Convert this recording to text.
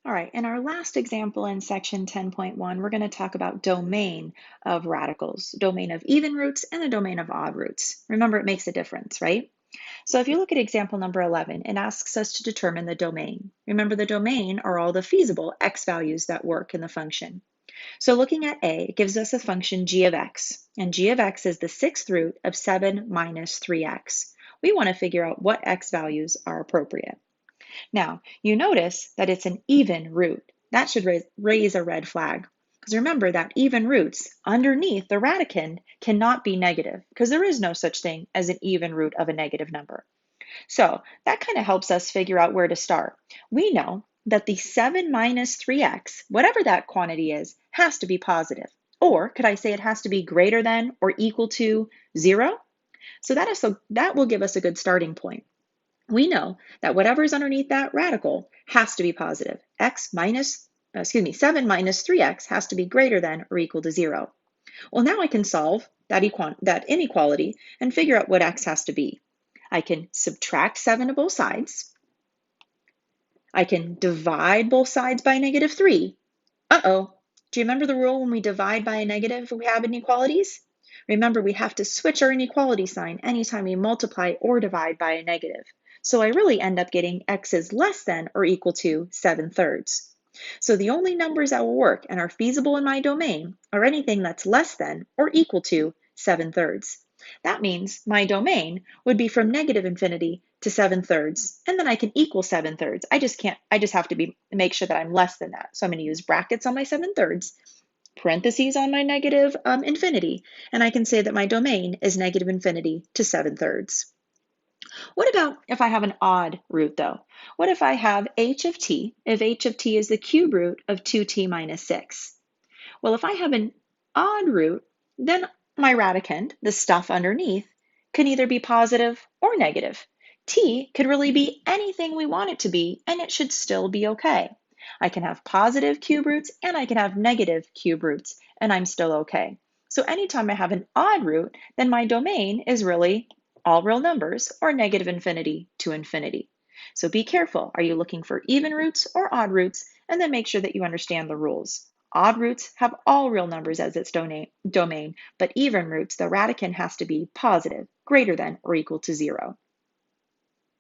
All right, in our last example in section 10.1, we're going to talk about domain of radicals, domain of even roots and the domain of odd roots. Remember, it makes a difference, right? So if you look at example number 11, it asks us to determine the domain. Remember, the domain are all the feasible x values that work in the function. So looking at A, it gives us a function g of x, and g of x is the sixth root of 7 minus 3x. We want to figure out what x values are appropriate. Now, you notice that it's an even root. That should raise a red flag. Because remember that even roots underneath the radicand cannot be negative, because there is no such thing as an even root of a negative number. So that kind of helps us figure out where to start. We know that the 7 minus 3x, whatever that quantity is, has to be positive. Or could I say it has to be greater than or equal to 0? So that will give us a good starting point. We know that whatever is underneath that radical has to be positive. 7 minus 3x has to be greater than or equal to 0. Well, now I can solve that inequality and figure out what x has to be. I can subtract 7 to both sides. I can divide both sides by -3. Uh-oh. Do you remember the rule when we divide by a negative we have inequalities? Remember, we have to switch our inequality sign anytime we multiply or divide by a negative. So I really end up getting x is less than or equal to 7/3. So the only numbers that will work and are feasible in my domain are anything that's less than or equal to 7/3. That means my domain would be from -infinity to 7/3, and then I can equal 7/3. I just have to make sure that I'm less than that. So I'm going to use brackets on my 7/3, parentheses on my infinity, and I can say that my domain is -infinity to 7/3. What about if I have an odd root though? What if I have h of t, if h of t is the cube root of 2t minus 6? Well, if I have an odd root, then my radicand, the stuff underneath, can either be positive or negative. T could really be anything we want it to be, and it should still be okay. I can have positive cube roots and I can have negative cube roots, and I'm still okay. So anytime I have an odd root, then my domain is really all real numbers or -infinity to infinity. So be careful. Are you looking for even roots or odd roots? And then make sure that you understand the rules. Odd roots have all real numbers as its domain, but even roots, the radicand has to be positive, greater than or equal to 0.